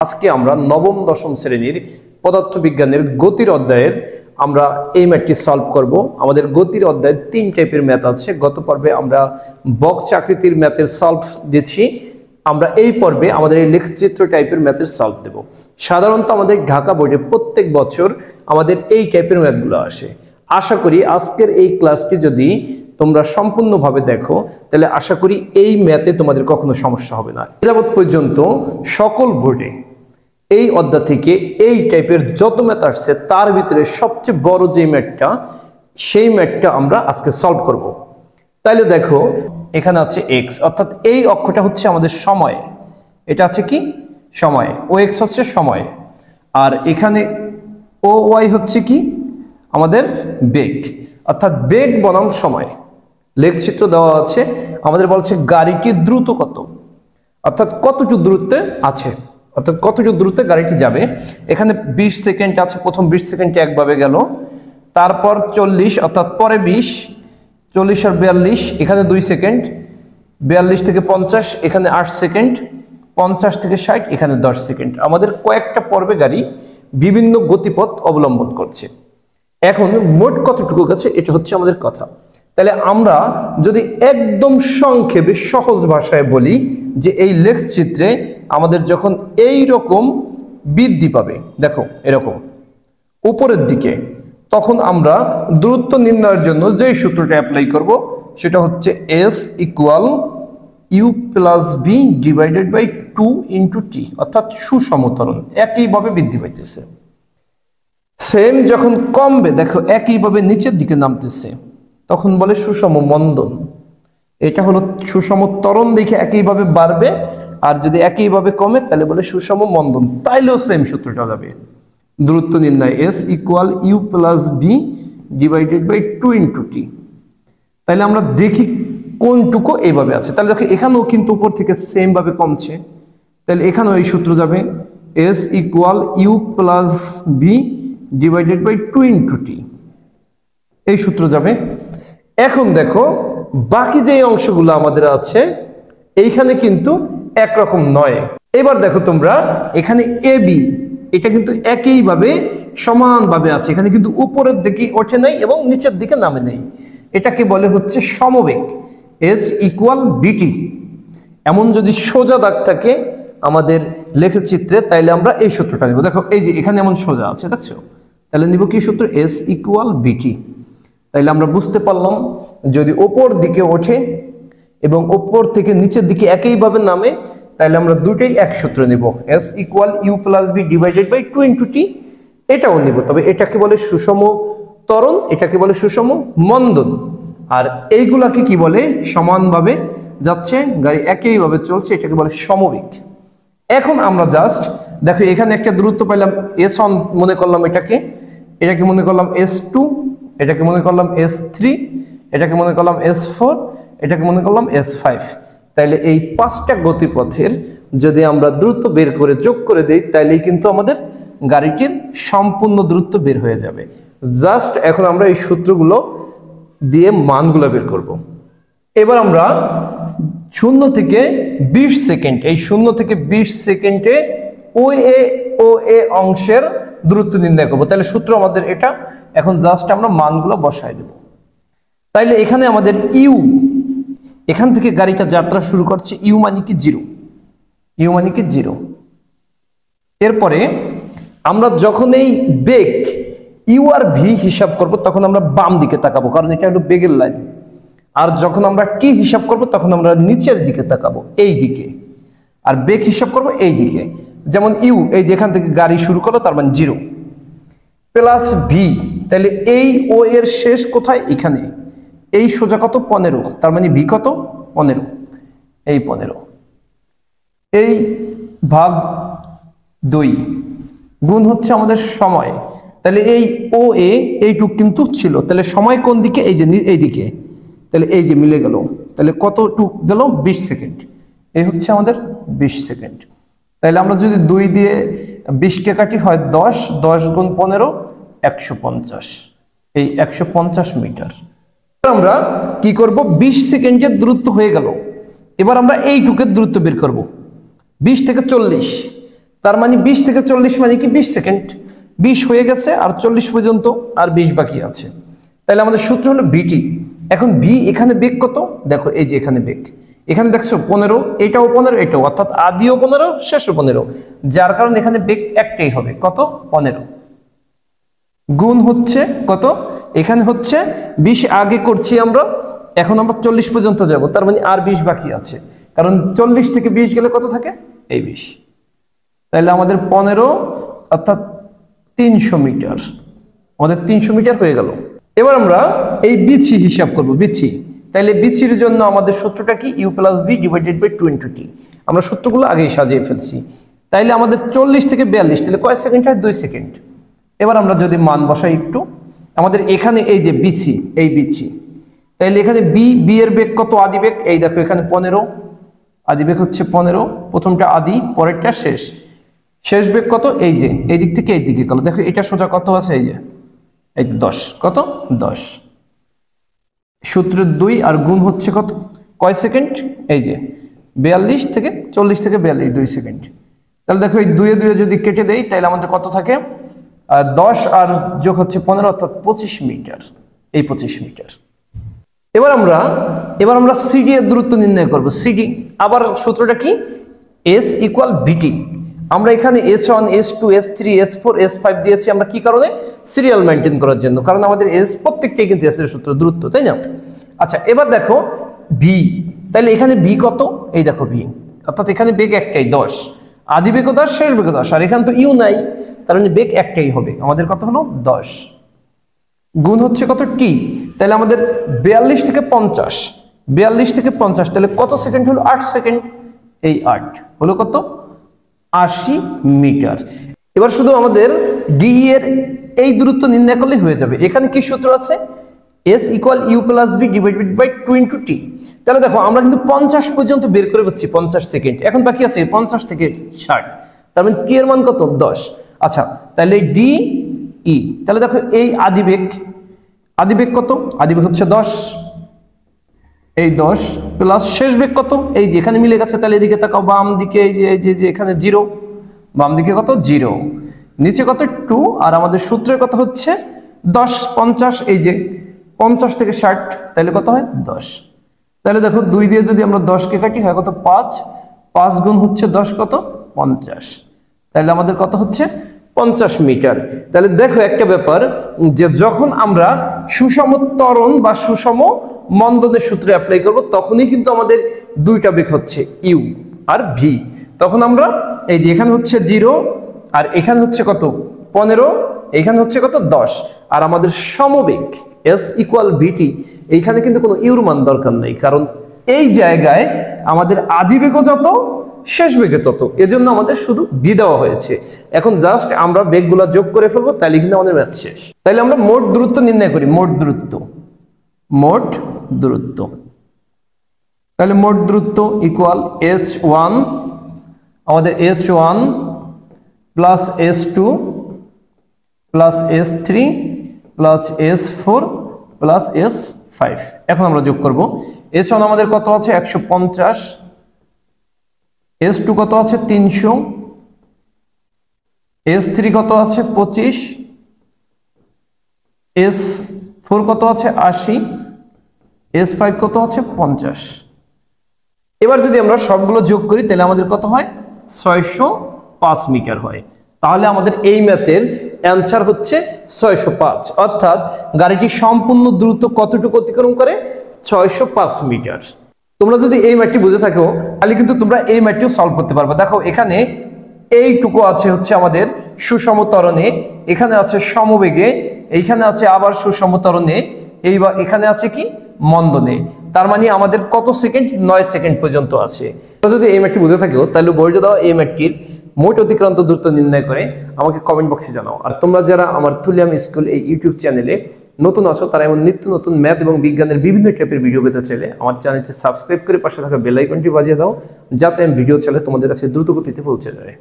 আজকে আমরা নবম দশম শ্রেণীর পদার্থবিজ্ঞানের গতির অধ্যায়ের আমরা এই ম্যাথটি সলভ করব। আমাদের গতির অধ্যায়ে তিন টাইপের ম্যাথ আছে। গত পর্বে আমরা বক্স আকৃতির ম্যাথের সলভ দিয়েছি। আমরা এই পর্বে আমাদের এই লেখচিত্র টাইপের ম্যাথের সলভ দেব। সাধারণত আমাদের ঢাকা বোর্ডে প্রত্যেক বছর আমাদের এই টাইপের ম্যাথগুলো আসে। আশা করি আজকের এই ক্লাসটি যদি তোমরা সম্পূর্ণভাবে দেখো তাহলে আশা করি এই ম্যাথে তোমাদের কখনো সমস্যা হবে না। যাবত পর্যন্ত সকল বোর্ডে এই অধ্যায় থেকে এই টাইপের যত ম্যাথ আসছে তার ভিতরে সবচেয়ে বড় যে ম্যাথটা, সেই ম্যাথটা আমরা আজকে সলভ করব। তাইলে দেখো এখানে আছে x, অর্থাৎ এই অক্ষটা হচ্ছে আমাদের সময়। এটা আছে কি সময়, ও x হচ্ছে সময়, আর এখানে ও y হচ্ছে কি আমাদের বেগ, অর্থাৎ বেগ বনাম সময়। লেখচিত্র দেওয়া আছে, আমাদের বলছে গাড়িটি দ্রুত কত, অর্থাৎ কতটুকু দূরত্বে আছে, অর্থাৎ কতটুকু দূরত্বে গাড়িটি যাবে। এখানে 20 সেকেন্ড আছে, প্রথম 20 সেকেন্ডে একভাবে গেল, তারপর 40, অর্থাৎ পরে 20, 40 আর 42, এখানে 2 সেকেন্ড, 42 থেকে 50, এখানে 8 সেকেন্ড, 50 থেকে 60, এখানে 10 সেকেন্ড। আমাদের কয়েকটা পর্বে গাড়ি বিভিন্ন গতিপথ অবলম্বন করছে। এখন মোট কতটুকু গেছে এটা হচ্ছে আমাদের কথা। তাহলে আমরা যদি একদম সংক্ষেপে সহজ ভাষায় বলি যে এই লেখচিত্রে আমাদের যখন এই রকম বৃদ্ধি পাবে, দেখো এরকম উপরের দিকে, তখন আমরা দূরত্ব নির্ণয়ের জন্য যেই সূত্রটা অ্যাপ্লাই করব সেটা হচ্ছে s equal u plus B divided by 2 into T, অর্থাৎ সুষম ত্বরণ একইভাবে বৃদ্ধি পাইতেছে। সেম যখন কমবে, দেখো একইভাবে নিচের দিকে নামতেছে, তখন বলে সুষম মন্দন। এটা হলো সুষম ত্বরণ দেখে একইভাবে বাড়বে, আর যদি একইভাবে কমে তাহলে বলে সুষম মন্দন। তাইলেও সেম সূত্রটা যাবে, দূরত্ব নির্ণয় s equal you plus B divided by 2 into T. তাহলে আমরা দেখি কোনটুকু এইভাবে আছে। তাহলে দেখো এখানেও কিন্তু উপর থেকে সেম ভাবে কমছে, তাহলে এখানেও এই সূত্র যাবে s equal you plus B divided by 2 into T, এই সূত্র যাবে। এখন দেখো বাকি যে অংশগুলো আমাদের আছে এইখানে কিন্তু একরকম নয়। এবার দেখো তোমরা এখানে এ বি, এটা কিন্তু একইভাবে সমানভাবে আছে, এখানে কিন্তু উপরের দিকে ওঠে নাই এবং নিচের দিকে নামে নেই। এটাকে বলে হচ্ছে সমবেগ, এস ইকুয়াল বিটি। এমন যদি সোজা দাগ থাকে আমাদের লেখচিত্রে তাইলে আমরা এই সূত্রটা নিব। দেখো এই যে এখানে এমন সোজা আছে, দেখছো, তাহলে নিব কি সূত্র, এস ইকুয়াল বিটি। তাইলে আমরা বুঝতে পারলাম যদি ওপর দিকে ওঠে এবং ওপর থেকে নিচের দিকে একইভাবে নামে তাহলে আমরা দুটোই এক সূত্র নিব, s equal you plus B divided by 2 into T, এটাও নিব। তবে এটাকে বলে সুষম ত্বরণ, এটাকে বলে সুষম মন্দন, আর এইগুলাকে কি বলে সমানভাবে যাচ্ছে গাড়ি একইভাবে চলছে, এটাকে বলে সমবেগ। এখন আমরা জাস্ট দেখো এখানে একটা দূরত্ব পাইলাম s1 মনে করলাম, এটাকে মনে করলাম s2, এটাকে মনে করলাম s3, এটাকে মনে করলাম s4, এটাকে মনে করলাম s5। তাইলে এই 5টা গতিপথের যদি আমরা দূরত্ব বের করে যোগ করে দেই তাইলেই কিন্তু আমাদের গাড়িটির সম্পূর্ণ দূরত্ব বের হয়ে যাবে। জাস্ট এখন আমরা এই সূত্রগুলো দিয়ে মানগুলো বের করব। এবার আমরা 0 থেকে 20 সেকেন্ড, এই 0 থেকে 20 সেকেন্ডে ও এ অংশের দূরত্ব নির্ণয় করবো। তাহলে সূত্র আমাদের এটা। এখন জাস্ট আমরা মানগুলো বসায় দেব। তাইলে এখানে আমাদের ইউ, এখান থেকে গাড়িটা যাত্রা শুরু করছে, ইউ মানে কি 0, ইউ মানে কি 0। এরপরে আমরা যখন এই বেগ ইউ আর ভি হিসাব করব তখন আমরা বাম দিকে তাকাবো, কারণ এটা হলো বেগের লাইন। আর যখন আমরা টি হিসাব করব তখন আমরা নিচের দিকে তাকাবো, এই দিকে। আর বেগ হিসাব করবো এই দিকে। যেমন ইউ, এই যে এখান থেকে গাড়ি শুরু করলো তার মানে 0 প্লাস ভি, তাহলে এই ও এর শেষ কোথায়, এখানে। এই সোজা কত 15, তার মানে ভি কত 15, এই 15, এই ভাগ 2 গুণ হচ্ছে আমাদের সময়। তাহলে এই ও এ এইটুক কিন্তু ছিল, তাহলে সময় কোন দিকে, এই যে এই দিকে, তাহলে এই যে মিলে গেল, তাহলে কতটুক গেল 20 সেকেন্ড, এই হচ্ছে আমাদের 20 সেকেন্ড। তাহলে আমরা যদি 2 দিয়ে 20 কে কাটি হয় 10, 10 গুণ 15 150, এই 150 মিটার। আমরা কি করব, 20 সেকেন্ডের দূরত্ব হয়ে গেল। এবার আমরা এইটুকের দূরত্ব বের করব, 20 থেকে 40, তার মানে 20 থেকে 40 মানে কি 20 সেকেন্ড, 20 হয়ে গেছে আর 40 পর্যন্ত আর 20 বাকি আছে। তাহলে আমাদের সূত্র হলো বিটি। এখন বি এখানে বেগ কত, দেখো এই যে এখানে বেগ, এখানে দেখছো 15, এটাও 15, এটাও, অর্থাৎ আদিও 15 শেষও 15, যার কারণে এখানে বেগ একটাই হবে, কত 15 গুণ হচ্ছে কত, এখানে হচ্ছে 20 আগে করছি আমরা, এখন আমরা 40 পর্যন্ত যাব, তার মানে আর 20 বাকি আছে, কারণ 40 থেকে 20 গেলে কত থাকে এই 20। তাহলে আমাদের 15 অর্থাৎ 300 মিটার, আমাদের 300 মিটার হয়ে গেল। এবার আমরা এই বিচি হিসাব করব, বিচি। তাহলে বিচির জন্য আমাদের সূত্রটা কি, u plus B divided by 20t। আমরা সূত্রগুলো আগেই সাজিয়ে ফেলছি। তাইলে আমাদের 40 থেকে 42, তাহলে কয় সেকেন্ড হয়, 2 সেকেন্ড। এবার আমরা যদি মান বসাই একটু, আমাদের এখানে এই যে বিসি, এই বিচি, তাইলে এখানে বি এর বেগ কত, আদি বেগ, এই দেখো এখানে 15, আদি বেগ হচ্ছে 15, প্রথমটা আদি পরেরটা শেষ, শেষ বেগ কত, এই যে এই দিক থেকে এই দিকে গেল, দেখো এটা সোজা কত আছে, এই যে 10, কত 10, সূত্রের 2 আর গুণ হচ্ছে কত, কয় সেকেন্ড, এই যে 42 থেকে 40 থেকে 42, 2 সেকেন্ড। তাহলে দেখো এই 2 এ 2 যদি কেটে দেই তাহলে আমাদের কত থাকে, 10 আর যোগ হচ্ছে 15, অর্থাৎ 25 মিটার, এই 25 মিটার। এবার আমরা সিডি এর দূরত্ব নির্ণয় করব, সিডি। আবার সূত্রটা কি, এস ইকুয়াল বিটি। আমরা এখানে S1, S2, S3, S4, S5 দিয়েছি আমরা কি কারণে, সিরিয়াল মেইনটেইন করার জন্য, কারণ আমাদের এস প্রত্যেকটাই কিন্তু এস এর সূত্র, দূরত্ব, তাই না। আচ্ছা এবার দেখো ভি, তাহলে এখানে ভি কত, এই দেখো ভি, অর্থাৎ এখানে বেগ একটাই 10, আদি বেগ 10, শেষ বেগ 10, আর এখানে তো ইউ নাই, তার মানে বেগ একটাই হবে, আমাদের কত হলো 10 গুণ হচ্ছে কত টি। তাহলে আমাদের 42 থেকে 50, 42 থেকে 50, তাহলে কত সেকেন্ড হলো, 8 সেকেন্ড, এই 8 হলো কত, 80 মিটার। এবার শুধু আমাদের ডি এর এই দূরত্ব নির্ণয় করলে হয়ে যাবে। এখানে কি সূত্র আছে, s equal you plus B divided by 20t। তাহলে দেখো আমরা কিন্তু 50 পর্যন্ত বের করে পাচ্ছি, 50 সেকেন্ড, এখন বাকি আছে 50 থেকে 60, তার মানে টি এর মান কত, 10। আচ্ছা তাহলে ডি ই, তাহলে দেখো এই আদি বেগ কত, আদি বেগ হচ্ছে 10, এই 10 প্লাস শেষ বেগ কত, এই যে এখানে মিলে গেছে, তাহলে এদিকে তাকাও, বাম দিকে এই যে এখানে 0, বাম দিকে কত 0, নিচে কত 2, আর আমাদের সূত্রে কত হচ্ছে 10, 50, এই যে 50 থেকে 60, তাহলে কত হয় 10। তাহলে দেখো 2 দিয়ে যদি আমরা 10 কে কাটি হয় কত, 5 গুণ হচ্ছে 10 কত 50, তাহলে আমাদের কত হচ্ছে 50 মিটার। তাহলে দেখো একটা ব্যাপার, যে যখন আমরা সুষম ত্বরণ বা সুষম মন্দনের সূত্রে অ্যাপ্লাই করব, তখনই কিন্তু আমাদের দুইটা বেগ হচ্ছে ইউ আর ভি। তখন আমরা এই যে এখানে হচ্ছে 0 আর এখানে হচ্ছে কত 15, এখানে হচ্ছে কত 10, আর আমাদের সমবেগ এস ইকুয়াল ভিটি, এইখানে কিন্তু কোনো ইউর মান দরকার নেই, কারণ এই জায়গায় আমাদের আদি বেগও যত, শেষ বেগে তত, এজন্য আমাদের শুধু বি দেওয়া হয়েছে। এখন জাস্ট আমরা বেগগুলা যোগ করে ফেলবো, তাহলে কিন্তু আমাদের ম্যাথ শেষ। তাহলে আমরা মোট দূরত্ব নির্ণয় করি, মোট দূরত্ব, তাহলে মোট দূরত্ব ইকুয়াল h1, আমাদের h1 plus h2 plus h3 plus h4 plus h5। এখন আমরা যোগ করব, h1 আমাদের কত আছে 150, S2 কত আছে 300, S3 কত আছে 25, S4 কত আছে 80, S5 কত আছে 50। এবার যদি আমরা সবগুলো যোগ করি তাহলে আমাদের কত হয় 605 মিটার হয়। তাহলে আমাদের এই ম্যাথের অ্যান্সার হচ্ছে 605, অর্থাৎ গাড়িটি সম্পূর্ণ দ্রুত কতটুকু অতিক্রম করে 605 মিটার। তোমরা যদি এই ম্যাথটি বুঝে থাকো তাহলে কিন্তু তোমরা এই ম্যাথটিও সলভ করতে পারবে। দেখো এখানে এইটুকু আছে হচ্ছে আমাদের সুষম ত্বরণে, এখানে আছে সমবেগে, এইখানে আছে আবার সুষম ত্বরণে, এইবার এখানে আছে কি মন্দনে। তার মানে আমাদের কত সেকেন্ড, 9 সেকেন্ড পর্যন্ত আছে। তোমরা যদি এই ম্যাথটি বুঝে থাকো তাহলে বইটা দাও এই ম্যাথটির মোট অতিক্রান্ত দূরত্ব নির্ণয় করে আমাকে কমেন্ট বক্সে জানাও। আর তোমরা যারা আমার তুলিয়াম স্কুল এই ইউটিউব চ্যানেলে নতুন আছো, তারা এমন নিত্য নতুন ম্যাথ এবং বিজ্ঞানের বিভিন্ন টাইপের ভিডিও পেতে চাইলে আমার চ্যানেলটি সাবস্ক্রাইব করে পাশে থাকা বেল আইকনটি বাজিয়ে দাও, যাতে আমি ভিডিও চাইলে তোমাদের কাছে দ্রুত গতিতে পৌঁছে যায়।